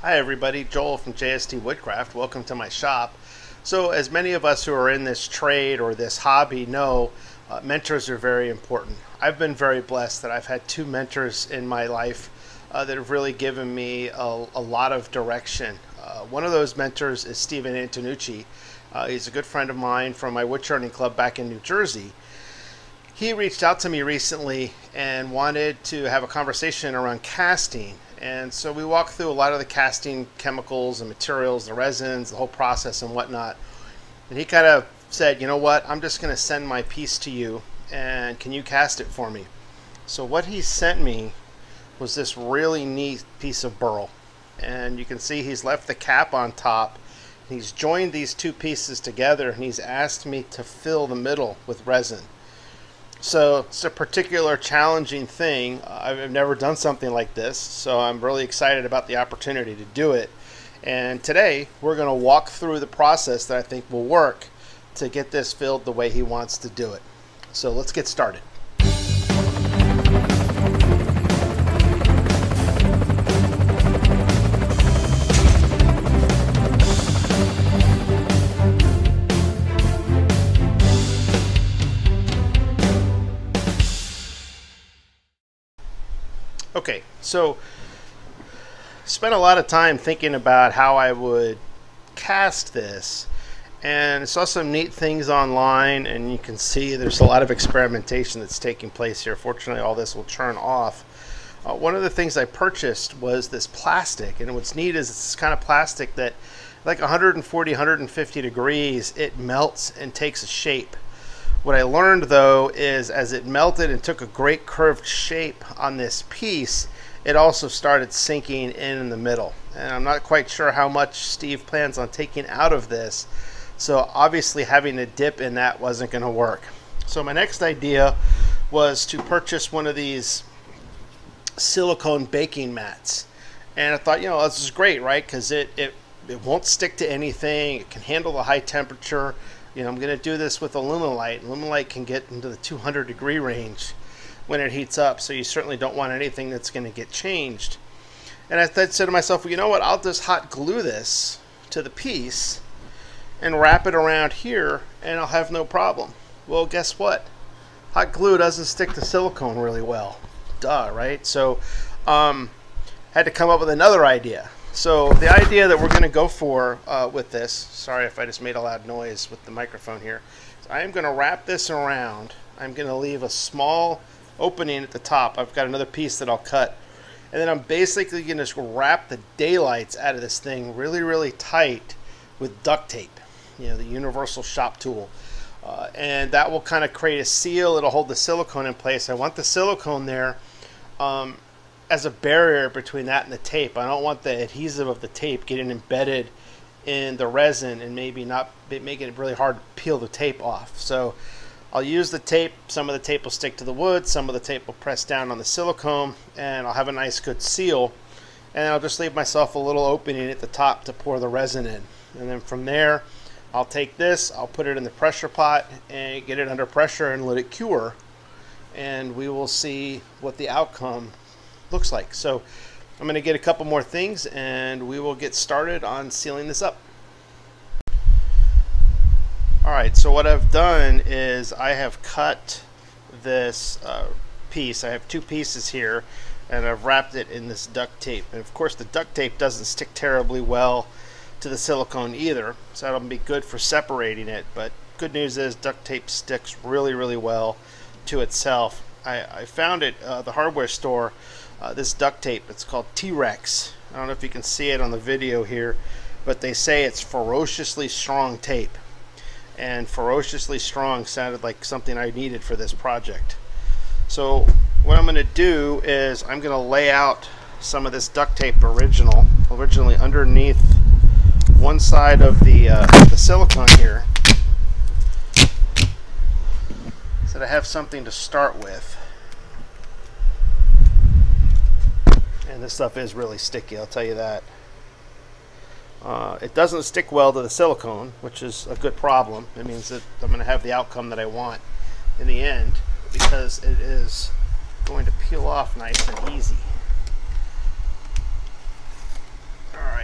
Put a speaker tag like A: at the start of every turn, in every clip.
A: Hi everybody, Joel from JST Woodcraft. Welcome to my shop. So as many of us who are in this trade or this hobby know, mentors are very important. I've been very blessed that I've had two mentors in my life that have really given me a lot of direction. One of those mentors is Steven Antonucci. He's a good friend of mine from my wood churning club back in New Jersey. He reached out to me recently and wanted to have a conversation around casting. And so we walked through a lot of the casting chemicals and materials, the resins, the whole process and whatnot. And he kind of said, you know what, I'm just going to send my piece to you and can you cast it for me? So what he sent me was this really neat piece of burl. And you can see he's left the cap on top. He's joined these two pieces together and he's asked me to fill the middle with resin. So it's a particular challenging thing. I've never done something like this, so I'm really excited about the opportunity to do it. And today we're going to walk through the process that I think will work to get this filled the way he wants to do it. So let's get started. Okay, so spent a lot of time thinking about how I would cast this, and I saw some neat things online, and you can see there's a lot of experimentation that's taking place here. Fortunately, all this will churn off. One of the things I purchased was this plastic, and what's neat is it's this kind of plastic that like 140, 150 degrees, it melts and takes a shape. What I learned though is as it melted and took a great curved shape on this piece, it also started sinking in the middle. And I'm not quite sure how much Steve plans on taking out of this. So obviously having to dip in that wasn't going to work. So my next idea was to purchase one of these silicone baking mats. And I thought, you know, this is great, right? Because it won't stick to anything. It can handle the high temperature. You know, I'm going to do this with Aluminite. Aluminite can get into the 200 degree range when it heats up, so you certainly don't want anything that's going to get changed. And I said to myself, well, you know what, I'll just hot glue this to the piece and wrap it around here and I'll have no problem. Well, guess what? Hot glue doesn't stick to silicone really well. Duh, right? So had to come up with another idea. So the idea that we're going to go for with this, sorry if I just made a loud noise with the microphone here, so I am going to wrap this around. I'm going to leave a small opening at the top. I've got another piece that I'll cut. And then I'm basically going to wrap the daylights out of this thing really, really tight with duct tape, you know, the universal shop tool. And that will kind of create a seal. It'll hold the silicone in place. I want the silicone there as a barrier between that and the tape. I don't want the adhesive of the tape getting embedded in the resin and maybe not making it really hard to peel the tape off. So I'll use the tape. Some of the tape will stick to the wood, some of the tape will press down on the silicone, and I'll have a nice good seal. And I'll just leave myself a little opening at the top to pour the resin in. And then from there, I'll take this, I'll put it in the pressure pot and get it under pressure and let it cure. And we will see what the outcome looks like. So I'm going to get a couple more things and we will get started on sealing this up. Alright, so what I've done is I have cut this piece. I have two pieces here and I've wrapped it in this duct tape. And of course the duct tape doesn't stick terribly well to the silicone either, so that'll be good for separating it. But good news is duct tape sticks really, really well to itself. I found it at the hardware store. This duct tape, it's called T-Rex. I don't know if you can see it on the video here, but they say it's ferociously strong tape. And ferociously strong sounded like something I needed for this project. So what I'm going to do is I'm going to lay out some of this duct tape originally underneath one side of the silicone here, so that I have something to start with. And this stuff is really sticky, I'll tell you that. It doesn't stick well to the silicone, which is a good problem. It means that I'm going to have the outcome that I want in the end, because it is going to peel off nice and easy. Alright.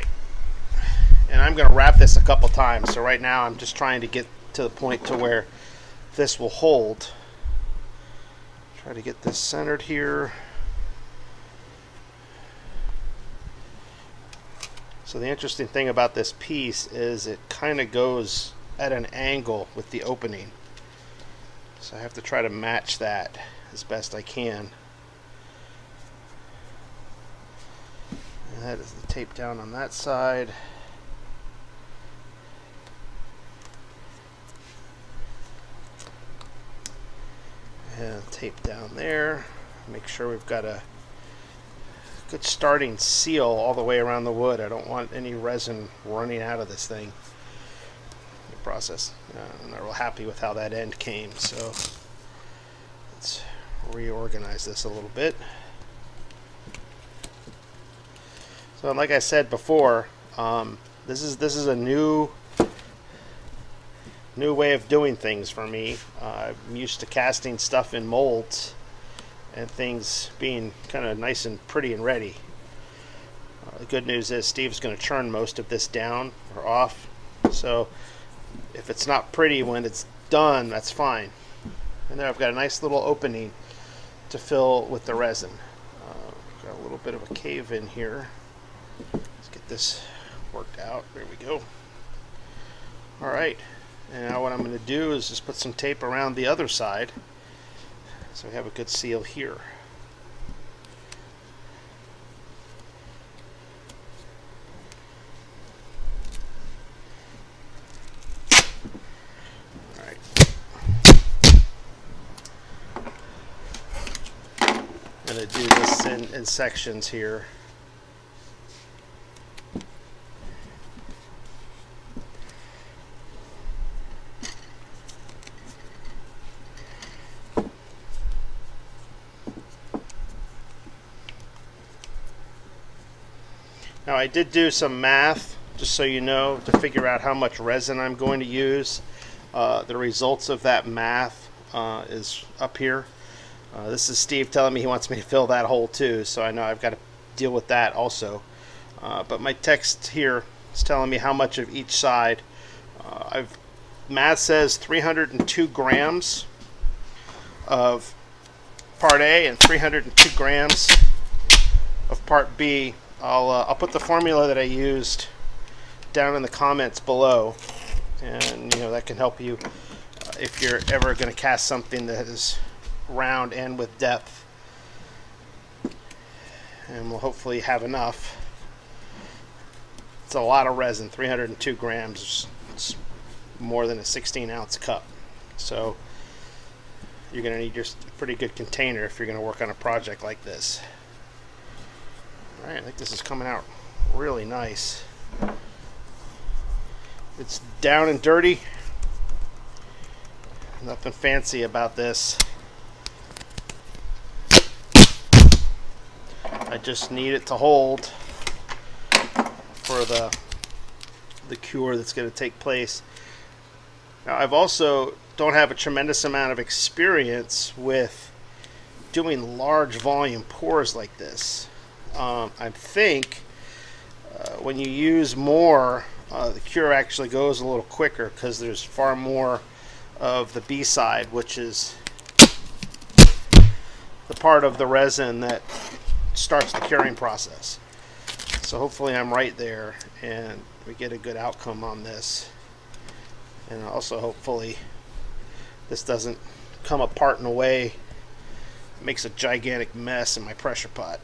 A: I'm going to wrap this a couple times. So right now I'm just trying to get to the point to where this will hold. Try to get this centered here. So the interesting thing about this piece is it kind of goes at an angle with the opening. So I have to try to match that as best I can. And that is the tape down on that side. And tape down there. Make sure we've got a good starting seal all the way around the wood. I don't want any resin running out of this thing. The process. I'm not real happy with how that end came, so let's reorganize this a little bit. So like I said before, this is a new way of doing things for me. I'm used to casting stuff in molds and things being kind of nice and pretty and ready. The good news is Steve's going to churn most of this down or off, so if it's not pretty when it's done, that's fine. And there I've got a nice little opening to fill with the resin. Got a little bit of a cave in here. Let's get this worked out. There we go. Alright, and now what I'm going to do is just put some tape around the other side so we have a good seal here. Alright. I'm going to do this in sections here. Now I did do some math, just so you know, to figure out how much resin I'm going to use. The results of that math is up here. This is Steve telling me he wants me to fill that hole too, so I know I've got to deal with that also. But my text here is telling me how much of each side. Math says 302 grams of part A and 302 grams of part B. I'll put the formula that I used down in the comments below, and that can help you if you're ever going to cast something that is round and with depth. And we'll hopefully have enough. It's a lot of resin. 302 grams. It's more than a 16-ounce cup. So you're going to need just a pretty good container if you're going to work on a project like this. Alright, I think this is coming out really nice. It's down and dirty. Nothing fancy about this. I just need it to hold for the cure that's going to take place. Now I've also don't have a tremendous amount of experience with doing large volume pours like this. I think when you use more, the cure actually goes a little quicker because there's far more of the B side, which is the part of the resin that starts the curing process. So hopefully I'm right there and we get a good outcome on this. And also hopefully this doesn't come apart in a way that makes a gigantic mess in my pressure pot.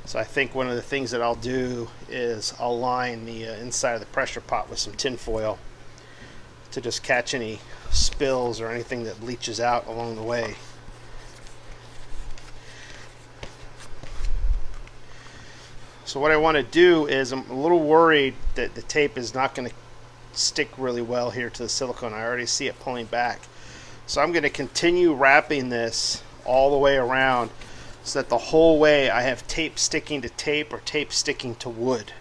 A: So I think one of the things that I'll do is I'll line the inside of the pressure pot with some tin foil to just catch any spills or anything that leaches out along the way. So what I want to do is, I'm a little worried that the tape is not going to stick really well here to the silicone. I already see it pulling back. So I'm going to continue wrapping this all the way around so that the whole way I have tape sticking to tape or tape sticking to wood.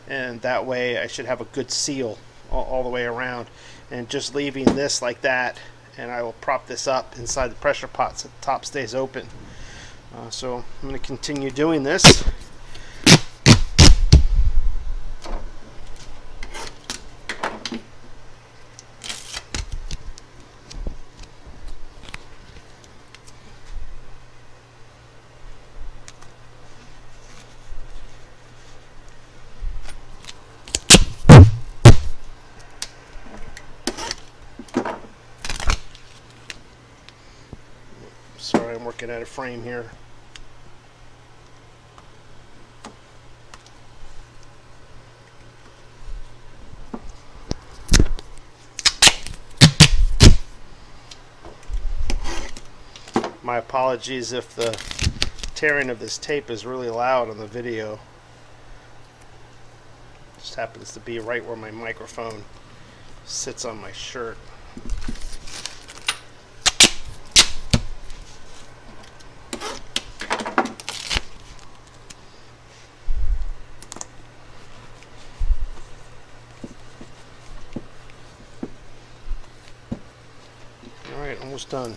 A: And that way I should have a good seal all the way around. And just leaving this like that, and I will prop this up inside the pressure pot so the top stays open. So I'm going to continue doing this. working at a frame here. My apologies if the tearing of this tape is really loud on the video. Just happens to be right where my microphone sits on my shirt. Alright, almost done.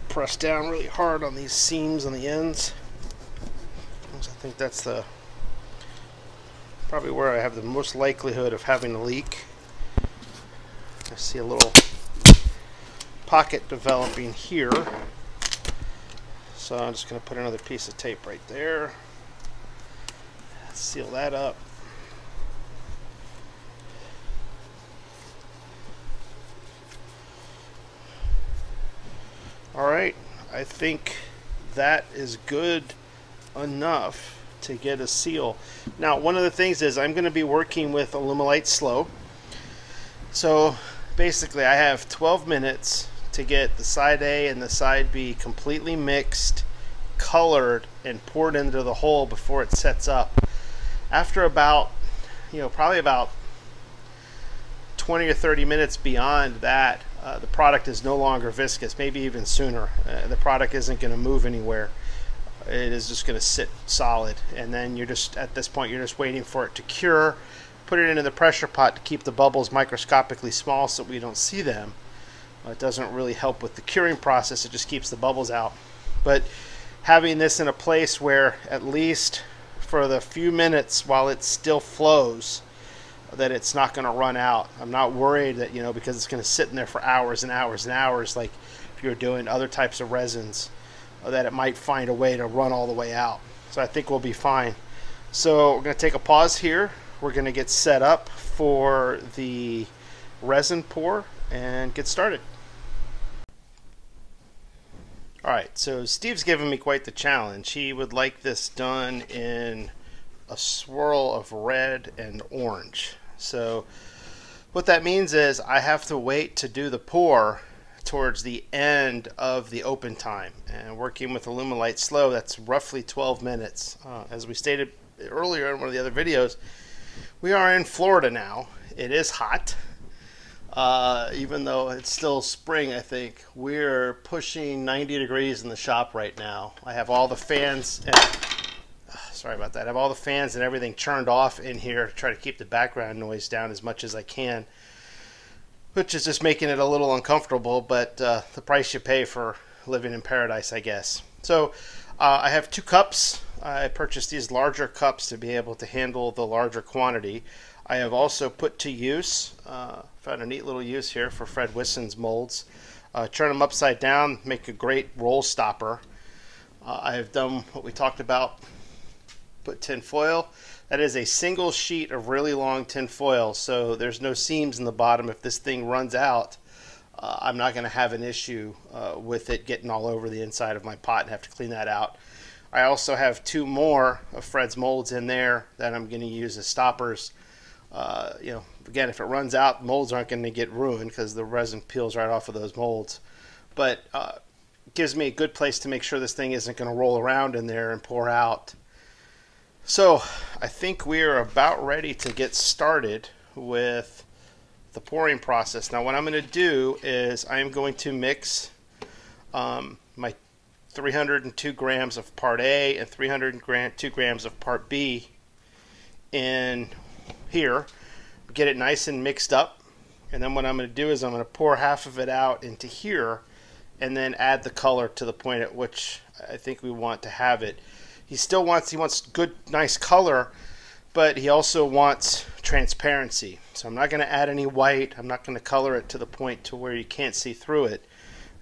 A: Press down really hard on these seams on the ends. I think that's probably where I have the most likelihood of having a leak. I see a little pocket developing here, so I'm just going to put another piece of tape right there, seal that up. Alright, I think that is good enough to get a seal. Now, one of the things is I'm going to be working with Alumilite Slow. So basically I have 12 minutes to get the side A and the side B completely mixed, colored, and poured into the hole before it sets up. After about, probably about 20 or 30 minutes beyond that, the product is no longer viscous, maybe even sooner. The product isn't going to move anywhere. It is just going to sit solid, and then you're just, at this point, you're just waiting for it to cure. Put it into the pressure pot to keep the bubbles microscopically small so we don't see them. It doesn't really help with the curing process, it just keeps the bubbles out. But having this in a place where, at least for the few minutes while it still flows, that it's not going to run out. I'm not worried that, because it's going to sit in there for hours and hours and hours, like if you're doing other types of resins, that it might find a way to run all the way out. So I think we'll be fine. So we're going to take a pause here. We're going to get set up for the resin pour and get started. Alright, so Steve's given me quite the challenge. He would like this done in a swirl of red and orange. So what that means is I have to wait to do the pour towards the end of the open time, and working with Alumilite Slow, that's roughly 12 minutes. As we stated earlier in one of the other videos, we are in Florida now. It is hot, even though it's still spring. I think we're pushing 90 degrees in the shop right now. I have all the fans and sorry about that. I have all the fans and everything turned off in here to try to keep the background noise down as much as I can, which is just making it a little uncomfortable, but the price you pay for living in paradise, I guess. So I have 2 cups. I purchased these larger cups to be able to handle the larger quantity. I have also put to use, found a neat little use here for Fred Wisson's molds. Turn them upside down, make a great roll stopper. I have done what we talked about, put tin foil. That is a single sheet of really long tin foil, so there's no seams in the bottom. If this thing runs out, I'm not going to have an issue with it getting all over the inside of my pot and have to clean that out. I also have 2 more of Fred's molds in there that I'm going to use as stoppers. Again, if it runs out, molds aren't going to get ruined because the resin peels right off of those molds. But it gives me a good place to make sure this thing isn't going to roll around in there and pour out. So I think we are about ready to get started with the pouring process. Now what I'm going to do is I'm going to mix my 302 grams of part A and 302 grams of part B in here, get it nice and mixed up, and then what I'm going to do is I'm going to pour half of it out into here and then add the color to the point at which I think we want to have it. He wants good, nice color, but he also wants transparency. So I'm not going to add any white. I'm not going to color it to the point to where you can't see through it.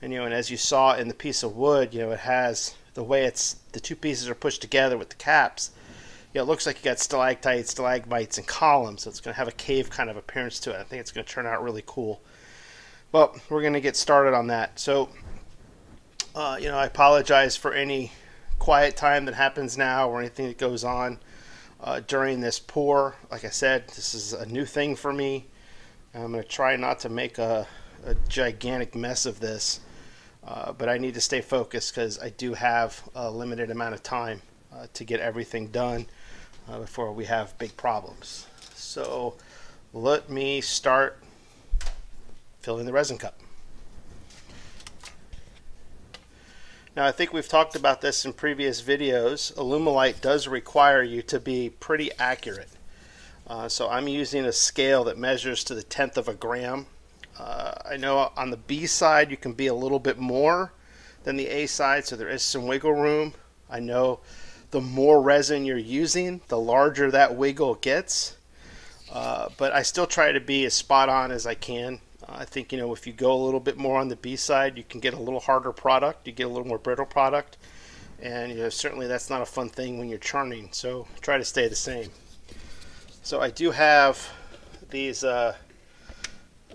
A: And and as you saw in the piece of wood, it has the way the two pieces are pushed together with the caps. It looks like you got stalactites, stalagmites, and columns. So it's going to have a cave kind of appearance to it. I think it's going to turn out really cool. Well, we're going to get started on that. So, I apologize for any quiet time that happens now or anything that goes on during this pour. Like I said, this is a new thing for me. I'm going to try not to make a gigantic mess of this, but I need to stay focused because I do have a limited amount of time to get everything done before we have big problems. So let me start filling the resin cup. Now, I think we've talked about this in previous videos. Alumilite does require you to be pretty accurate. So I'm using a scale that measures to the 1/10 of a gram. I know on the B side you can be a little bit more than the A side, so there is some wiggle room. I know the more resin you're using, the larger that wiggle gets. But I still try to be as spot on as I can. I think, if you go a little bit more on the B side, you can get a little harder product. You get a little more brittle product. And, certainly that's not a fun thing when you're churning. So try to stay the same. So I do have these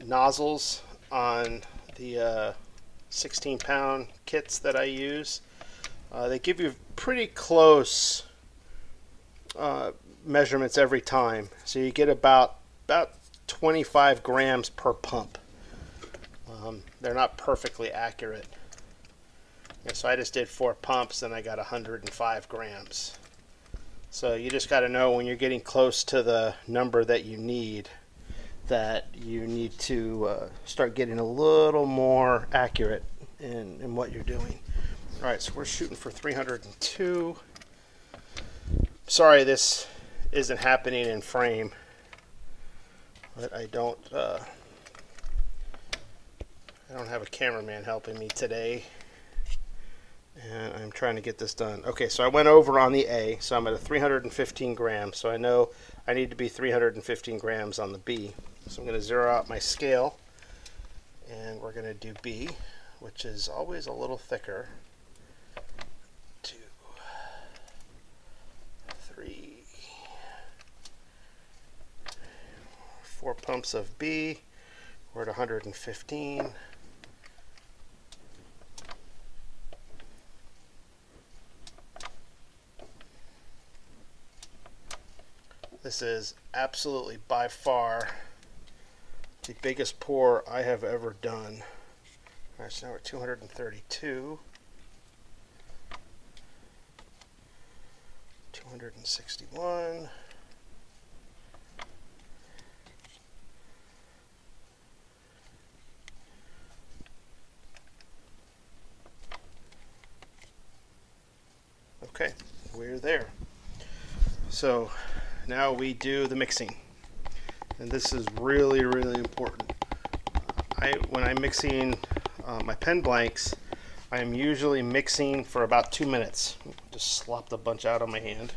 A: nozzles on the 16-pound kits that I use. They give you pretty close measurements every time. So you get about 25 grams per pump. They're not perfectly accurate. So I just did 4 pumps and I got 105 grams. So you just got to know when you're getting close to the number that you need to start getting a little more accurate in what you're doing. Alright, so we're shooting for 302. Sorry this isn't happening in frame, but I don't have a cameraman helping me today, and I'm trying to get this done. Okay, so I went over on the A, so I'm at a 315 grams, so I know I need to be 315 grams on the B. So I'm going to zero out my scale, and we're going to do B, which is always a little thicker. 2, 3, 4 pumps of B. We're at 115. This is absolutely by far the biggest pour I have ever done. Alright, so now we're at 232. 261. Okay, we're there. So now we do the mixing, and this is really, really important. When I'm mixing my pen blanks, I am usually mixing for about 2 minutes. Just slopped a bunch out on my hand.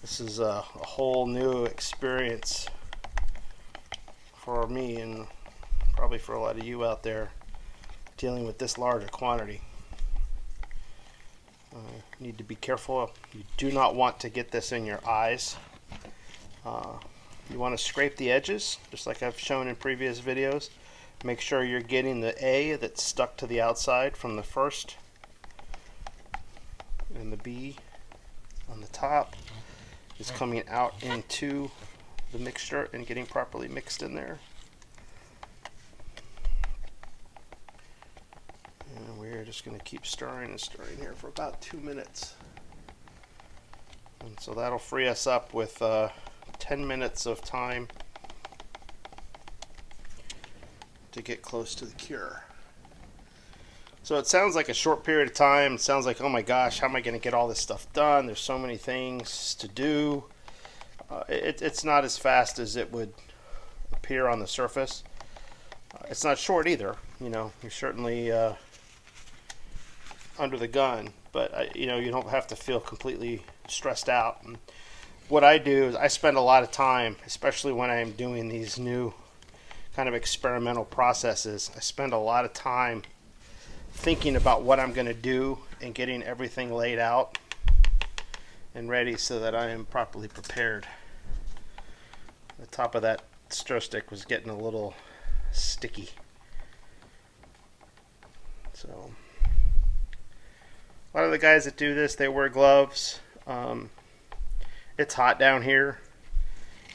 A: This is a whole new experience for me, and probably for a lot of you out there dealing with this large a quantity. You need to be careful. You do not want to get this in your eyes. You want to scrape the edges, just like I've shown in previous videos. Make sure you're getting the A that's stuck to the outside from the first, and the B on the top is coming out into the mixture and getting properly mixed in there. And we're just going to keep stirring and stirring here for about 2 minutes. And so that'll free us up with 10 minutes of time to get close to the cure. So it sounds like a short period of time. It sounds like, oh my gosh, how am I going to get all this stuff done? There's so many things to do. It's not as fast as it would appear on the surface. It's not short either. You know, you're certainly under the gun, but you know, you don't have to feel completely stressed out. And what I do is I spend a lot of time, especially when I'm doing these new kind of experimental processes. I spend a lot of time thinking about what I'm going to do and getting everything laid out and ready so that I am properly prepared. The top of that stir stick was getting a little sticky. So a lot of the guys that do this, they wear gloves. It's hot down here,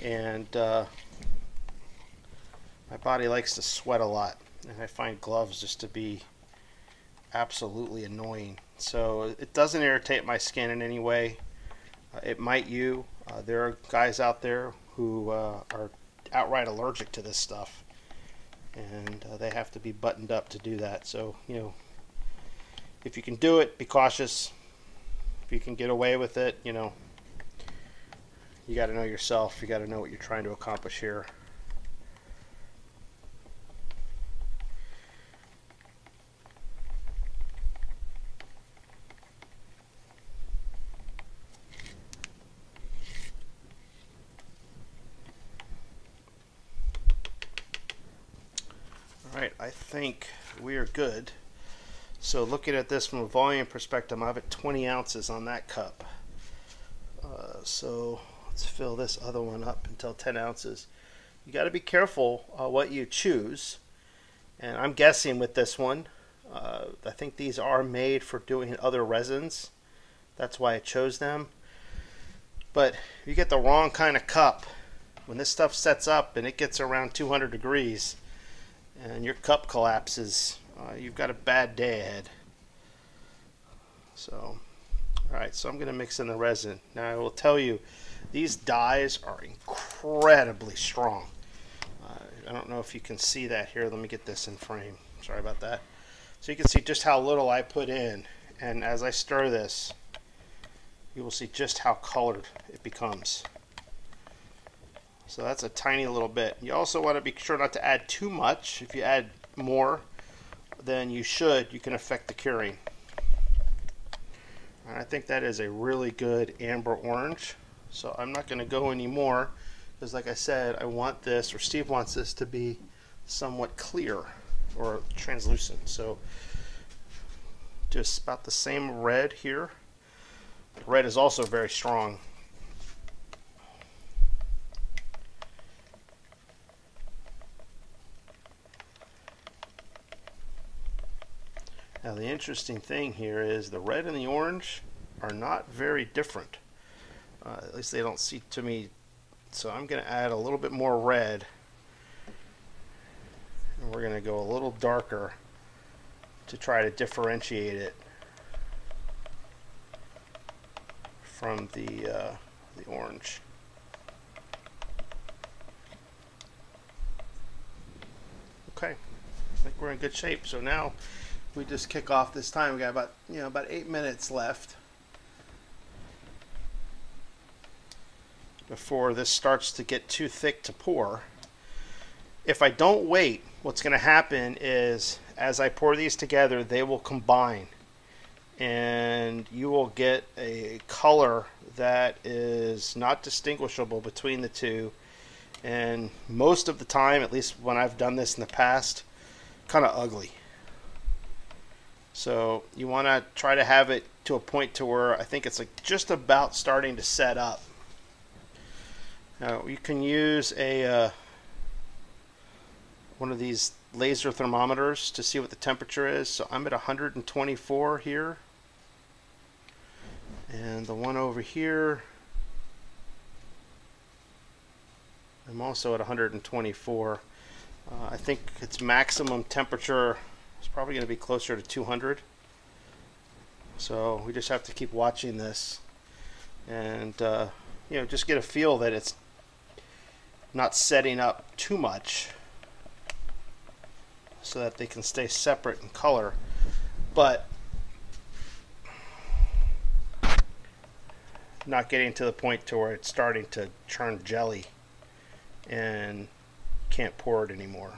A: and my body likes to sweat a lot, and I find gloves just to be absolutely annoying. So it doesn't irritate my skin in any way. It might you. There are guys out there who are outright allergic to this stuff, and they have to be buttoned up to do that. So, you know, if you can do it, be cautious. If you can get away with it, you know, you got to know yourself. You got to know what you're trying to accomplish here. Alright, I think we are good. So looking at this from a volume perspective, I have at 20 ounces on that cup. So let's fill this other one up until 10 ounces. You got to be careful what you choose. And I'm guessing with this one, I think these are made for doing other resins. That's why I chose them. But if you get the wrong kind of cup, when this stuff sets up and it gets around 200 degrees, and your cup collapses, you've got a bad day ahead. So, alright, so I'm going to mix in the resin. Now I will tell you, these dyes are incredibly strong. I don't know if you can see that here. Let me get this in frame. Sorry about that. So you can see just how little I put in, and as I stir this, you will see just how colored it becomes. So that's a tiny little bit. You also want to be sure not to add too much. If you add more than you should, you can affect the curing. And I think that is a really good amber orange. So I'm not going to go any more because, like I said, I want this, or Steve wants this to be somewhat clear or translucent. So just about the same red here. The red is also very strong. Now the interesting thing here is the red and the orange are not very different. At least they don't seem to me. So I'm going to add a little bit more red. And we're going to go a little darker to try to differentiate it from the orange. Okay, I think we're in good shape. So now we just kick off this time. We got about 8 minutes left before this starts to get too thick to pour. If I don't wait, what's going to happen is as I pour these together, they will combine, and you will get a color that is not distinguishable between the two. And most of the time, at least when I've done this in the past, kind of ugly. So you want to try to have it to a point to where I think it's like just about starting to set up. Now you can use a one of these laser thermometers to see what the temperature is. So I'm at 124 here, and the one over here, I'm also at 124. I think its maximum temperature is probably going to be closer to 200. So we just have to keep watching this, and you know, just get a feel that it's not setting up too much. so that they can stay separate in color, but not getting to the point to where it's starting to turn jelly and can't pour it anymore.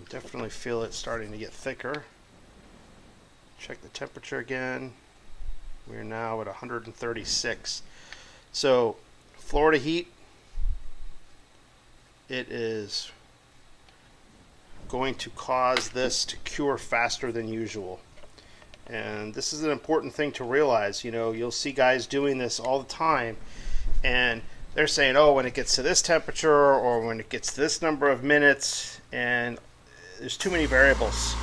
A: Definitely feel it starting to get thicker. Check the temperature again. We're now at 136. So Florida heat, it is going to cause this to cure faster than usual. And this is an important thing to realize. You know, you'll see guys doing this all the time, and they're saying, oh, when it gets to this temperature or when it gets to this number of minutes, and there's too many variables.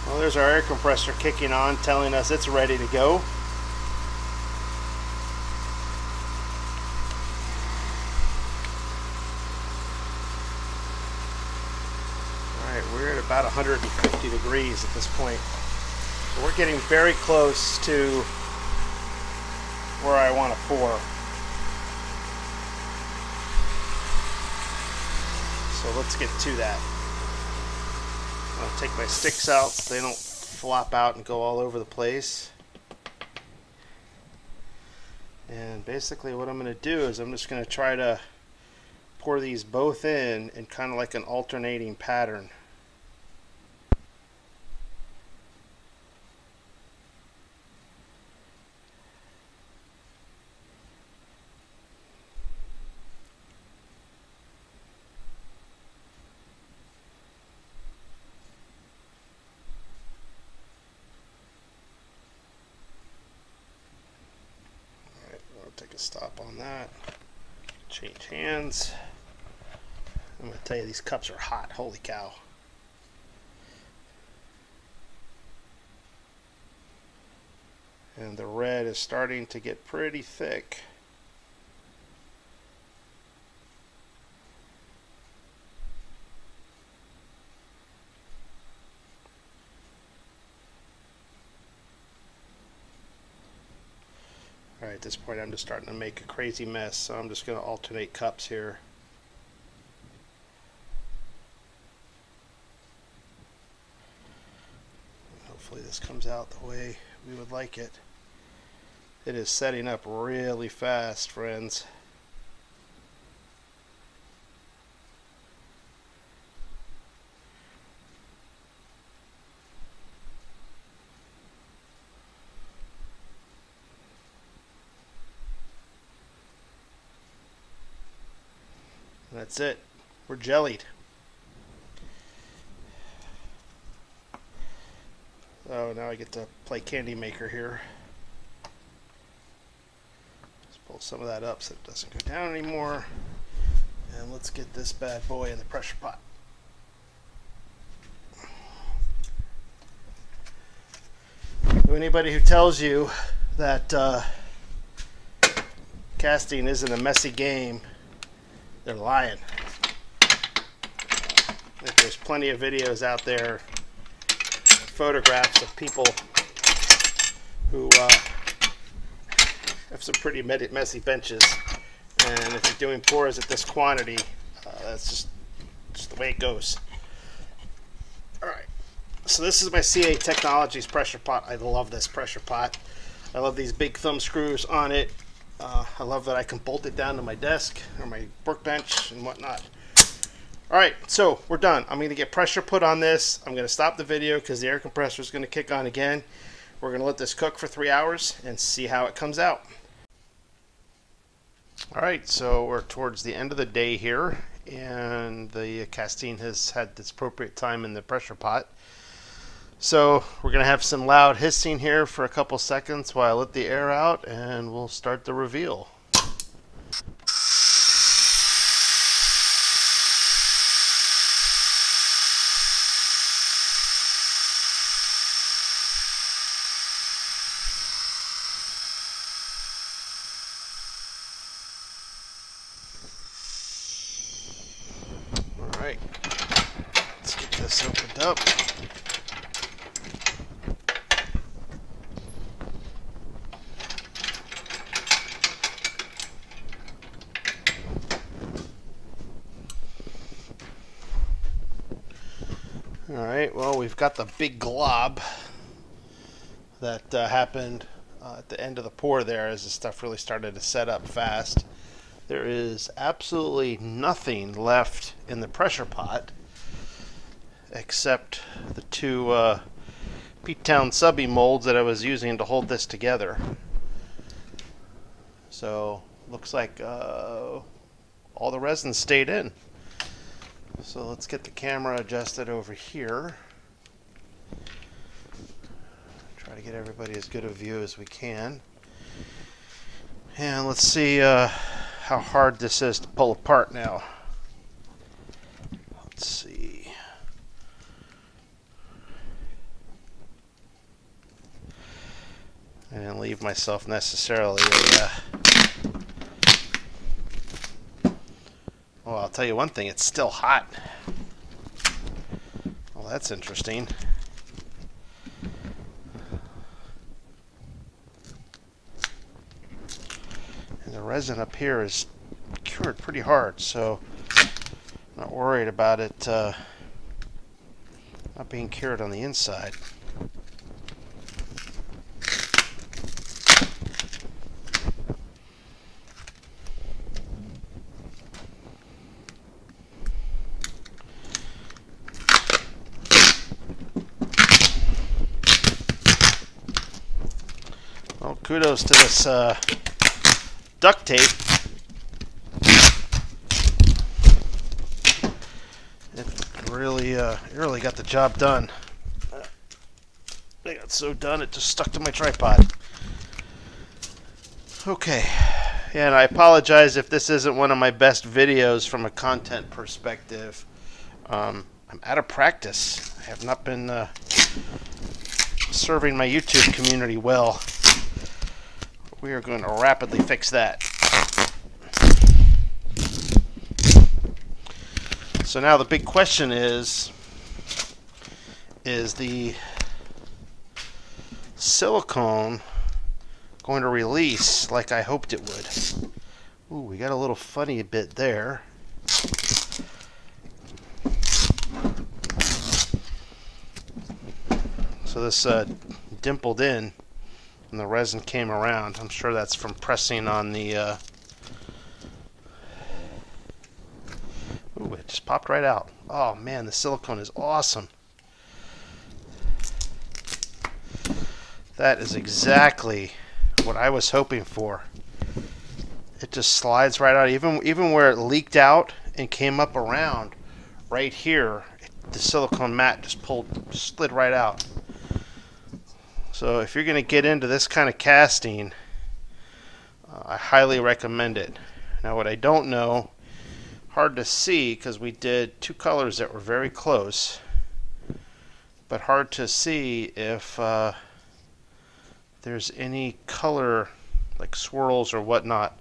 A: Well, there's our air compressor kicking on, telling us it's ready to go. Alright, we're at about 150 degrees at this point. So we're getting very close to where I want to pour. So let's get to that. I'll take my sticks out so they don't flop out and go all over the place. And basically what I'm going to do is I'm just going to try to pour these both in kind of like an alternating pattern. Take a stop on that. Change hands. I'm going to tell you, these cups are hot. Holy cow. And the red is starting to get pretty thick. Alright, at this point I'm just starting to make a crazy mess, so I'm just going to alternate cups here. Hopefully this comes out the way we would like it. It is setting up really fast, friends. That's it. We're jellied. Oh, now I get to play candy maker here. Let's pull some of that up so it doesn't go down anymore. And let's get this bad boy in the pressure pot. So anybody who tells you that casting isn't a messy game, they're lying. There's plenty of videos out there, photographs of people who have some pretty messy benches. And if you're doing pours at this quantity, that's just the way it goes. Alright, so this is my CA Technologies pressure pot. I love this pressure pot. I love these big thumb screws on it. I love that I can bolt it down to my desk or my workbench and whatnot. Alright, so we're done. I'm going to get pressure put on this. I'm going to stop the video because the air compressor is going to kick on again. We're going to let this cook for 3 hours and see how it comes out. Alright, so we're towards the end of the day here, and the casting has had its appropriate time in the pressure pot. So we're going to have some loud hissing here for a couple seconds while I let the air out, and we'll start the reveal. Alright, let's get this opened up. Alright, well, we've got the big glob that happened at the end of the pour there as the stuff really started to set up fast. There is absolutely nothing left in the pressure pot except the two P-Town subby molds that I was using to hold this together. So, looks like all the resin stayed in. So let's get the camera adjusted over here. Try to get everybody as good a view as we can. And let's see how hard this is to pull apart now. Let's see. I didn't leave myself necessarily a well, I'll tell you one thing, it's still hot. Well, that's interesting. And the resin up here is cured pretty hard, so I'm not worried about it not being cured on the inside. Well, kudos to this duct tape. It really got the job done. It got so done it just stuck to my tripod. Okay, yeah, and I apologize if this isn't one of my best videos from a content perspective. I'm out of practice. I have not been serving my YouTube community well. We are going to rapidly fix that. So now the big question is the silicone going to release like I hoped it would? Ooh, we got a little funny bit there. So this dimpled in and the resin came around. I'm sure that's from pressing on the ooh, it just popped right out. Oh man, the silicone is awesome. That is exactly what I was hoping for. It just slides right out. Even where it leaked out and came up around right here, the silicone mat just slid right out. So if you're going to get into this kind of casting, I highly recommend it. Now what I don't know, hard to see because we did two colors that were very close, but hard to see if there's any color like swirls or whatnot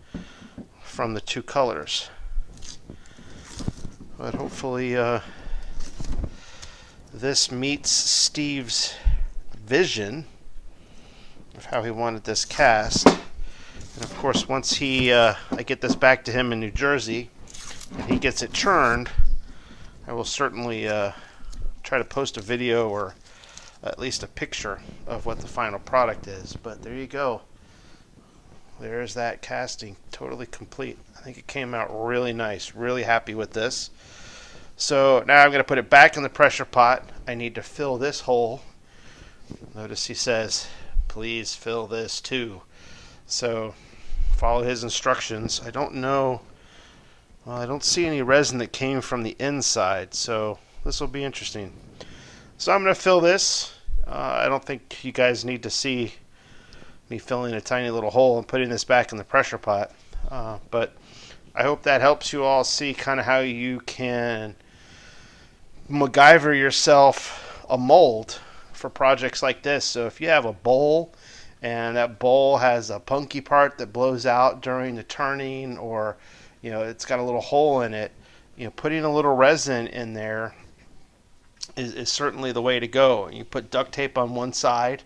A: from the two colors. But hopefully this meets Steve's vision of how he wanted this cast. And of course, once I get this back to him in New Jersey and he gets it churned, I will certainly try to post a video or at least a picture of what the final product is. But there you go. There's that casting, totally complete. I think it came out really nice. Really happy with this. So now I'm going to put it back in the pressure pot. I need to fill this hole. Notice he says, please fill this too. So follow his instructions. I don't know. Well, I don't see any resin that came from the inside, so this will be interesting. So I'm going to fill this. I don't think you guys need to see me filling a tiny little hole and putting this back in the pressure pot. But I hope that helps you all see kind of how you can MacGyver yourself a mold for projects like this. So if you have a bowl and that bowl has a punky part that blows out during the turning, or it's got a little hole in it, putting a little resin in there is certainly the way to go. You put duct tape on one side,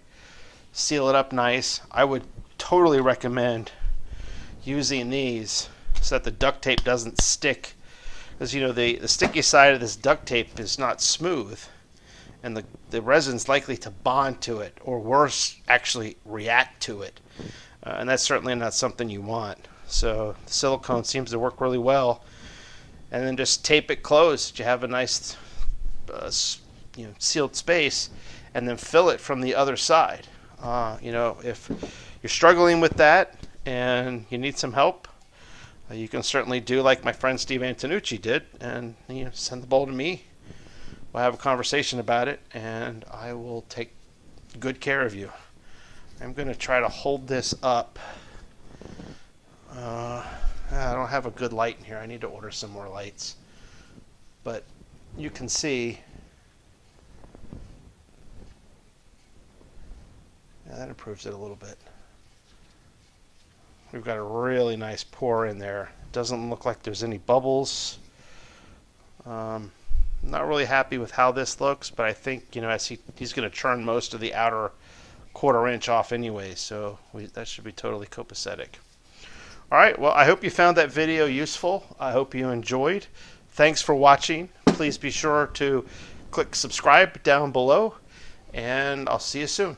A: seal it up nice. I would totally recommend using these so that the duct tape doesn't stick, because the sticky side of this duct tape is not smooth, and the resin's likely to bond to it, or worse, actually react to it, and that's certainly not something you want. So the silicone seems to work really well, and then just tape it closed. You have a nice sealed space, and then fill it from the other side. If you're struggling with that and you need some help, you can certainly do like my friend Steven Antonucci did, and send the bowl to me. We'll have a conversation about it, and I will take good care of you. I'm going to try to hold this up. I don't have a good light in here. I need to order some more lights. But you can see, that improves it a little bit. We've got a really nice pour in there. Doesn't look like there's any bubbles. Not really happy with how this looks, but I think as he's going to churn most of the outer 1/4 inch off anyway, so that should be totally copacetic. All right, well, I hope you found that video useful. I hope you enjoyed. Thanks for watching. Please be sure to click subscribe down below, and I'll see you soon.